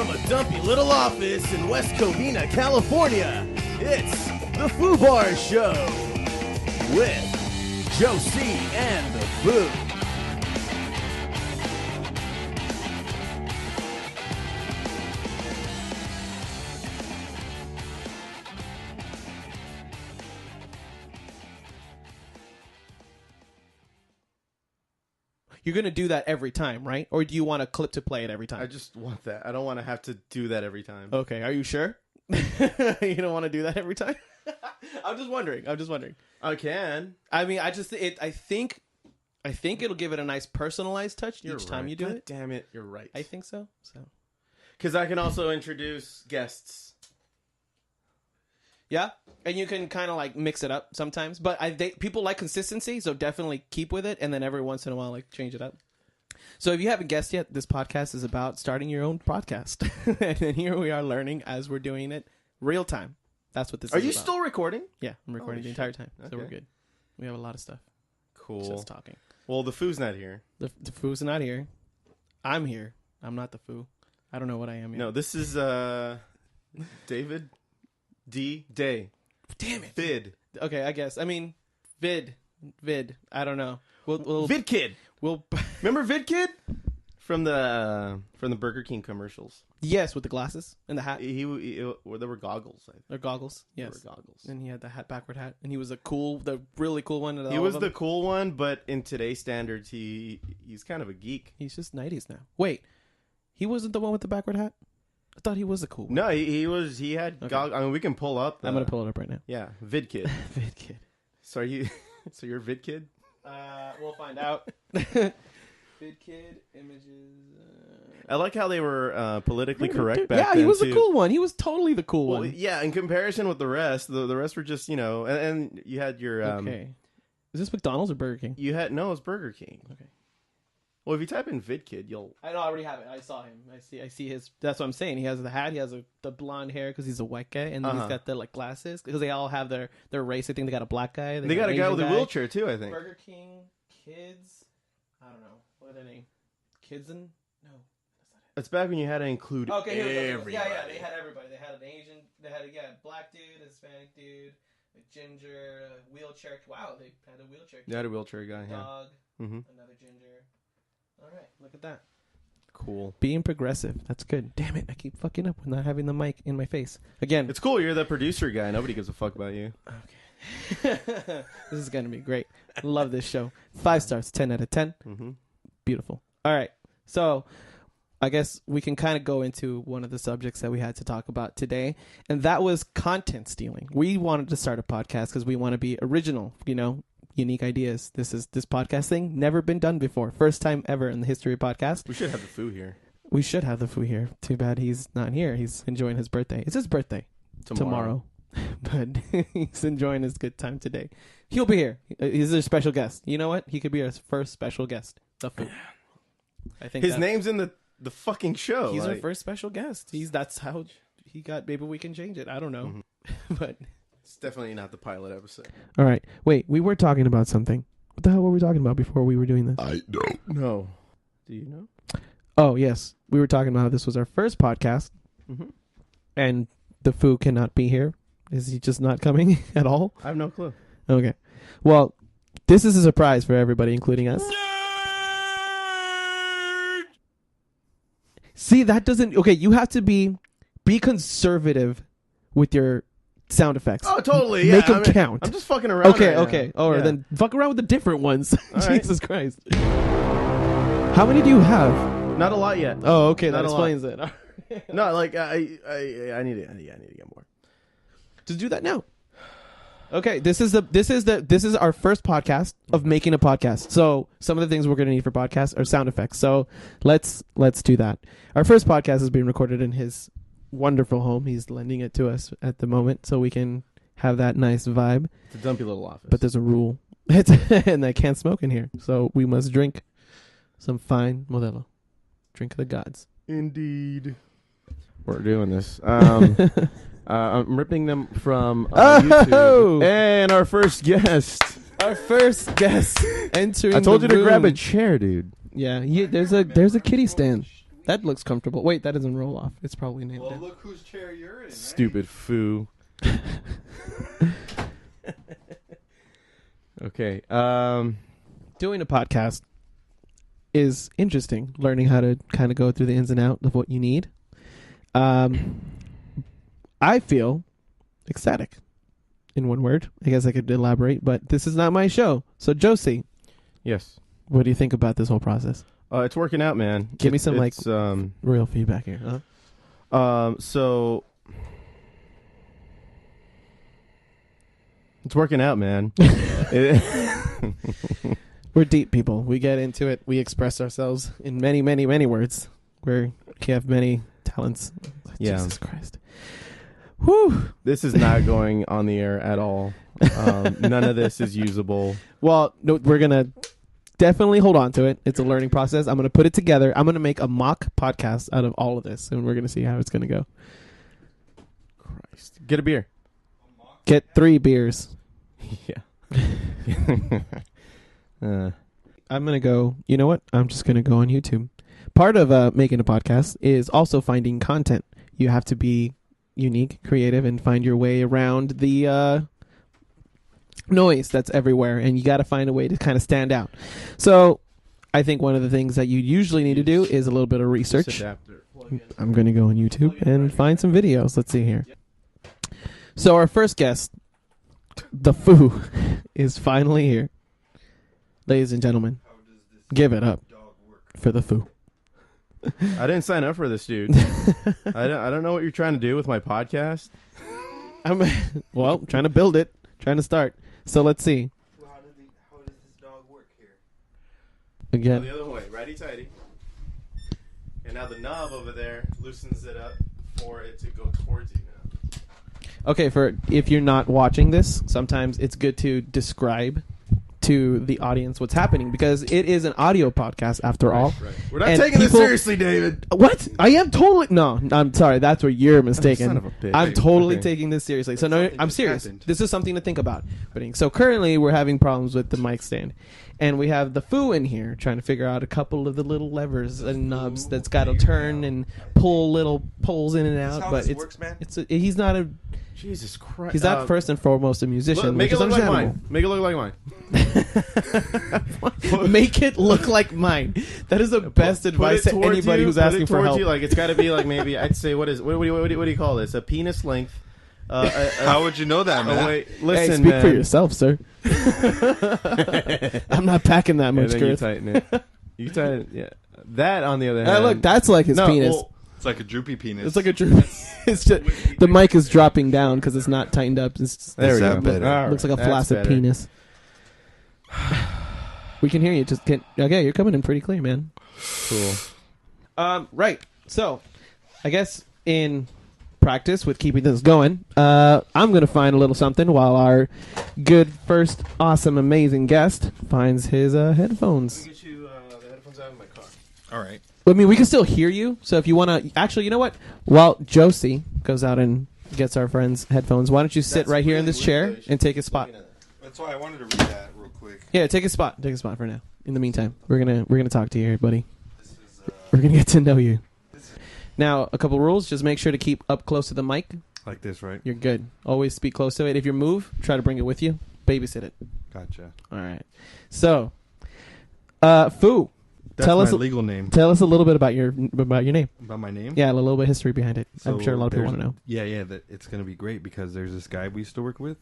From a dumpy little office in West Covina, California, it's the Foo Bar Show with Joe C. and the Foo. You're going to do that every time, right? Or do you want a clip to play it every time? I just want that. I don't want to have to do that every time. Okay, are you sure? You don't want to do that every time? I'm just wondering. I can. I mean, I think it'll give it a nice personalized touch each time you do God it. Damn it, you're right. I think so. Because I can also introduce guests. Yeah, and you can kind of like mix it up sometimes, but people like consistency, so definitely keep with it, and then every once in a while, like change it up. So if you haven't guessed yet, this podcast is about starting your own podcast, and then here we are learning as we're doing it real time. That's what this is. Are you about. still recording? Yeah, I'm recording the entire time, so we're Okay. good. We have a lot of stuff. Cool. Just talking. Well, the Foo's not here. The Foo's not here. I'm here. I'm not the Foo. I don't know what I am yet. No, this is David D. Day. Damn it. Vid. Okay, I guess. I mean, Vid. I don't know. We'll Vid Kid. We'll. Remember Vid Kid from the Burger King commercials? Yes, with the glasses and the hat. There were goggles. I think. Or goggles. Yes. There were goggles. And he had the backward hat, and he was the really cool one. He was the cool one, but in today's standards, he's kind of a geek. He's just 90s now. Wait, he wasn't the one with the backward hat? I thought he was the cool one. No, he was. He had goggles. I mean, we can pull up. I'm gonna pull it up right now. Yeah, Vid Kid. Vid Kid. So are you? So you're Vid Kid? We'll find out. Vid Kid images. I like how they were politically correct back then. Yeah, he was too. the cool one. He was totally the cool Well, one. yeah, in comparison with the rest, the rest were just and you had your Okay. Is this McDonald's or Burger King? You had no, it's Burger King. Okay. Well, if you type in Vid Kid, you'll. I know. I already have it. I saw him. I see his. That's what I'm saying. He has the hat. He has the blonde hair because he's a white guy, and then he's got the like glasses because they all have their race. I think they got a black guy. They got a guy with a wheelchair too. I think. Burger King kids. I don't know what are their name. Kids and no. It's back when you had to include Okay, here we go. everybody. Yeah. They had everybody. They had an Asian. They had a black dude, a Hispanic dude, a ginger, a wheelchair. Wow, they had a wheelchair. They had a wheelchair guy. Yeah. Dog. Mm-hmm. Another ginger. All right, look at that. Cool. Being progressive. That's good. Damn it, I keep fucking up with not having the mic in my face. Again. It's cool. You're the producer guy. Nobody gives a fuck about you. Okay. This is going to be great. Love this show. 5 stars, 10 out of 10. Mm-hmm. Beautiful. All right. So I guess we can kind of go into one of the subjects that we had to talk about today, and that was content stealing. We wanted to start a podcast because we want to be original, unique ideas. This podcast thing never been done before. First time ever in the history of podcast. We should have the Foo here. We should have the Foo here. Too bad he's not here. He's enjoying his birthday. It's his birthday tomorrow. But he's enjoying his good time today. He'll be here. He's a special guest. You know what? He could be our first special guest. The Foo. I think his name's in the fucking show. He's our first special guest. That's how he got. Maybe we can change it. I don't know. Mm-hmm. But it's definitely not the pilot episode. All right. Wait, we were talking about something. What the hell were we talking about before we were doing this? I don't know. Do you know? Oh, yes. We were talking about how this was our first podcast. Mm-hmm. And the Foo cannot be here. Is he just not coming at all? I have no clue. Okay. Well, this is a surprise for everybody, including us. Nerd! See, that doesn't... Okay, you have to be conservative with your sound effects. Oh, totally. Yeah. Make them count. I'm just fucking around. Okay, right okay. now. Or yeah. then fuck around with the different ones. Right. Jesus Christ. How many do you have? Not a lot yet. Oh, okay. Not That a lot. explains it. No, like I need to get more. Just do that now. Okay, this is our first podcast of making a podcast. So some of the things we're going to need for podcasts are sound effects. So let's do that. Our first podcast is being recorded in his wonderful home. He's lending it to us at the moment so we can have that nice vibe. It's a dumpy little office. But there's a rule. And I can't smoke in here. So we must drink some fine Modelo. Drink of the gods. Indeed. We're doing this. I'm ripping them from YouTube. And our first guest. Our first guest entering. I told the you to room. grab a chair, dude. Yeah, there's a kitty stand. That looks comfortable. Wait, that doesn't roll off. It's probably nailed Well, down. look whose chair you're in. Stupid foo. Okay. Doing a podcast is interesting. Learning how to kind of go through the ins and outs of what you need. I feel ecstatic. In one word, I guess I could elaborate, but this is not my show. So, Josie, Yes. what do you think about this whole process? It's working out, man. Give me some It's, real feedback here. So it's working out, man. We're deep people. We get into it. We express ourselves in many, many, many words. We have many talents. Yeah. Jesus Christ. Whew. This is not going on the air at all. None of this is usable. Well, no, we're going to definitely hold on to it. It's a learning process. I'm going to put it together. I'm going to make a mock podcast out of all of this, and we're going to see how it's going to go. Christ. Get a beer. Get 3 beers. Yeah. I'm going to go, you know what? I'm just going to go on YouTube. Part of making a podcast is also finding content. You have to be unique, creative, and find your way around the noise that's everywhere, and you got to find a way to kind of stand out. So I think one of the things that you usually need to do is a little bit of research. I'm going to go on YouTube and find some videos. Let's see here. So our first guest, the Foo, is finally here. Ladies and gentlemen, give it up for the Foo. I didn't sign up for this, dude. I don't know what you're trying to do with my podcast. I'm trying to build it, trying to start. So let's see. Well, how does this dog work here? Again. The other way, righty tighty. And now the knob over there loosens it up for it to go towards you now. Okay, for if you're not watching this, sometimes it's good to describe to the audience what's happening, because it is an audio podcast after all. Right. We're not And taking this people- seriously, David. What? I am totally no. I'm sorry. That's where you're mistaken. Son of a bitch. I'm totally Okay. taking this seriously. So no, Something I'm just serious. happened. This is something to think about. So currently we're having problems with the mic stand, and we have the Foo in here trying to figure out a couple of the little levers and knobs that's got to turn and pull little pulls in and That's out. how But this works, man. he's not a Jesus Christ. he's not first and foremost a musician. Look, make which it is look like understandable. mine. Make it look like mine. Make it look like mine. That is the best advice to towards anybody you, who's put it asking for towards help. you. Like it's got to be like maybe I'd say what do you call this? A penis length. How would you know that, man? Wait, Hey, listen, speak man. for yourself, sir. I'm not packing that And much, then you Chris. tighten it. You tighten it. Yeah. That on the other hand. Look, that's like his no, penis. well, It's like a droopy penis. It's like a droop. It's just the mic is dropping down because it's not tightened up. It's just, there we Is go. that better? All looks like a right, that's flaccid better. penis. We can hear you. Just get okay. You're coming in pretty clear, man. Cool. Right. So, I guess in practice with keeping this going, I'm gonna find a little something while our good, first, awesome, amazing guest finds his headphones. Get you the headphones out of my car. All right. I mean, we can still hear you. So if you want to, actually, you know what? While Josie goes out and gets our friends headphones, why don't you sit That's right here in really this chair weird. and take a spot? That's why I wanted to read that real quick. Yeah, take a spot. Take a spot for now. In the meantime, we're gonna talk to you here, buddy. This is, We're gonna get to know you. Now, a couple rules. Just make sure to keep up close to the mic. like this, right? You're good. Always speak close to it. If you move, try to bring it with you. Babysit it. Gotcha. All right. So, Foo, That's Tell my us- legal name. tell us a little bit about your name. About my name? Yeah, a little bit of history behind it. I'm So sure a lot of people there's- want to know. Yeah, that it's gonna be great because there's this guy we used to work with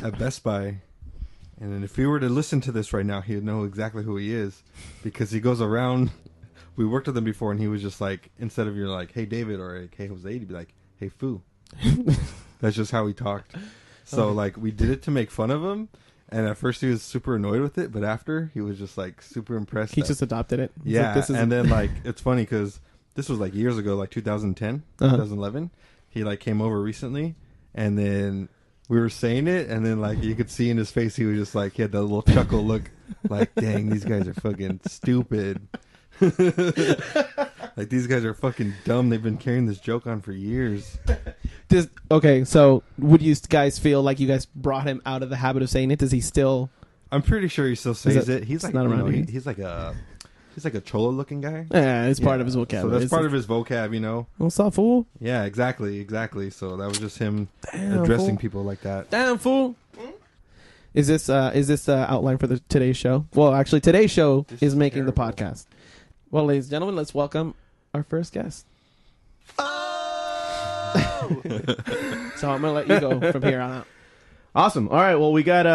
at Best Buy, and then if he were to listen to this right now, he'd know exactly who he is because he goes around. We worked with him before, and he was just like, instead of you're like, "Hey David" or like, "Hey Jose," he'd be like, "Hey Foo." That's just how he talked. So like we did it to make fun of him, and at first he was super annoyed with it, but after he was just like super impressed. He that- just adopted it. He's yeah, like, this is and then like it's funny because this was like years ago, like 2010, Uh-huh. 2011. He like came over recently, and then we were saying it, and then like you could see in his face, he was just like he had that little chuckle look, like dang, these guys are fucking stupid. Like these guys are fucking dumb. They've been carrying this joke on for years. Okay, so would you guys feel like you guys brought him out of the habit of saying it? Does he still? I'm pretty sure he still says that- it. He's it's like not you around know, here? he's like a He's like a cholo looking guy. Yeah, it's part of his vocab. So that's part of his vocab, you know. What's up, fool? Yeah, exactly. So that was just him Damn, addressing fool. people like that. Damn, fool. Is this outline for today's show? Well, actually, today's show This is is making the terrible. podcast. Well, ladies and gentlemen, let's welcome our first guest. So I'm gonna let you go from here on out. Awesome. All right. Well, we got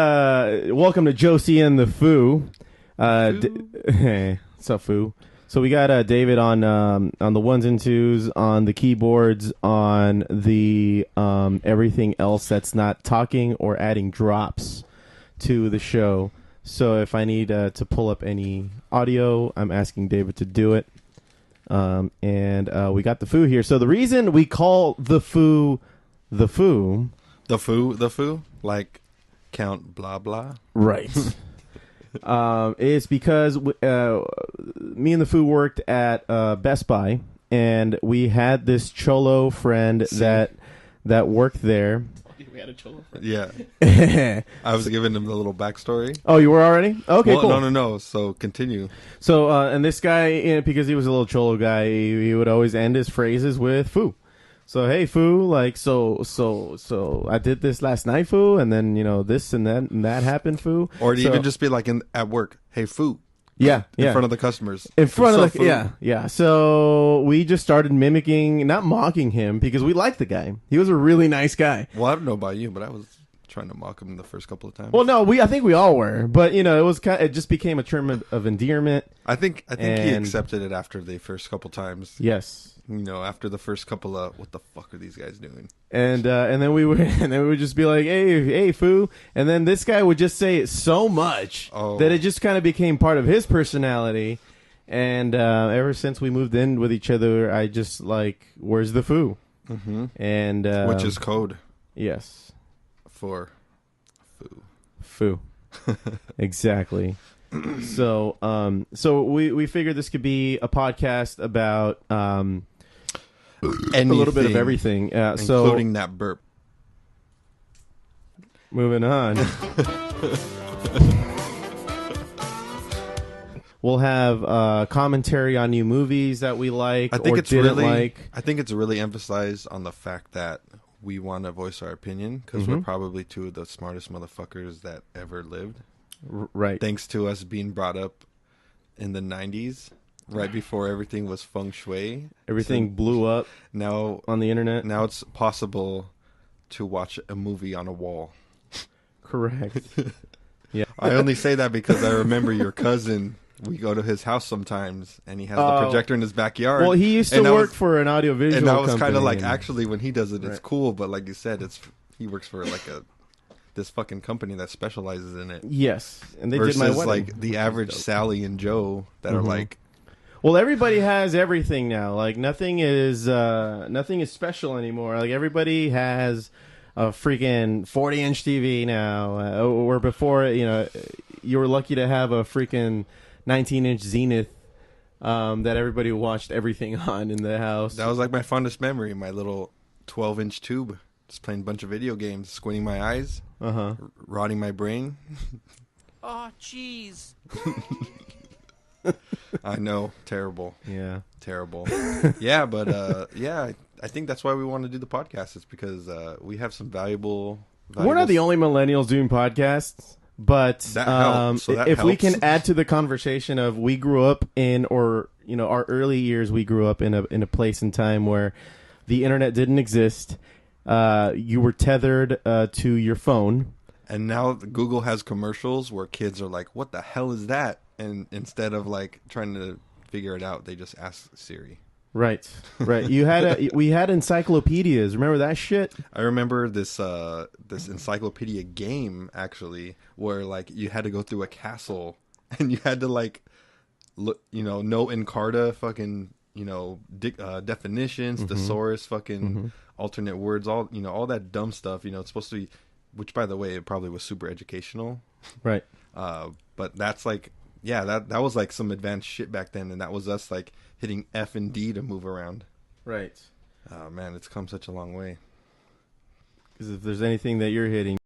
welcome to Josie and the Foo. Hey, what's up, Foo? So we got David on the ones and twos, on the keyboards, on the everything else that's not talking or adding drops to the show. So if I need to pull up any audio, I'm asking David to do it. And we got the Foo here. So the reason we call the Foo, The foo, like Count blah blah. right, is because me and the Foo worked at Best Buy, and we had this cholo friend that worked there. We had a cholo friend. Yeah, Oh, I was giving him the little backstory. you were already? Okay, Well, cool. No. So continue. So, and this guy, because he was a little cholo guy, he would always end his phrases with "foo." So, hey, foo, like, so I did this last night, foo, and then, this and that happened, foo. Or to So- even just be like at work, hey foo, yeah, in front of the customers. In front What's of up, the, foo? yeah. So we just started mimicking, not mocking him, because we liked the guy. He was a really nice guy. Well, I don't know about you, but I was trying to mock him the first couple of times. Well, no, I think we all were, but it just became a term of endearment. I think he And- accepted it after the first couple times. Yes. After the first couple of what the fuck are these guys doing? And then we would just be like, hey, foo, and then this guy would just say it so much that it just kind of became part of his personality. And ever since we moved in with each other, I just like, where's the foo? Mm-hmm. And Which is code yes, for foo. foo, exactly. So we figured this could be a podcast about a little bit of everything. So Including that burp. moving on. We'll have commentary on new movies that we like I think or it's didn't really, like. I think it's really emphasized on the fact that we want to voice our opinion because we're probably two of the smartest motherfuckers that ever lived. Right. Thanks to us being brought up in the 90s, right before everything was feng shui. Everything So blew up now on the internet. now it's possible to watch a movie on a wall. Correct. Yeah. I only say that because I remember your cousin. We go to his house sometimes, and he has the Oh. projector in his backyard. Well, he used to And I work was- for an audiovisual and I was company. kind of like, and- actually, when he does it, it's Right. cool. But like you said, he works for like this fucking company that specializes in it. Yes, and they Versus did my wedding. like the average Sally and Joe that are like, Well, everybody has everything now. Like nothing is special anymore. Like everybody has a freaking 40-inch TV now. Or before, you were lucky to have a freaking 19-inch Zenith that everybody watched everything on in the house. that was like my fondest memory. My little 12-inch tube, just playing a bunch of video games, squinting my eyes, rotting my brain. Oh, jeez. I know, terrible. Yeah. Terrible. Yeah, but I think that's why we want to do the podcast. It's because we have some valuable We're not the only millennials doing podcasts, but That helps. So that if we helps. can add to the conversation of we grew up in, or our early years, we grew up in a place and time where the internet didn't exist. You were tethered to your phone. And now Google has commercials where kids are like, "What the hell is that?" And instead of like trying to figure it out, they just ask Siri. Right. We had encyclopedias. Remember that shit? I remember this encyclopedia game actually, where like you had to go through a castle and you had to like look, know Encarta fucking definitions, thesaurus, fucking alternate words, all all that dumb stuff. It's supposed to be, which by the way, it probably was super educational. Right. But that's like, yeah, that was like some advanced shit back then, and that was us like hitting F and D to move around. Right. Oh man, it's come such a long way. Because if there's anything that you're hitting,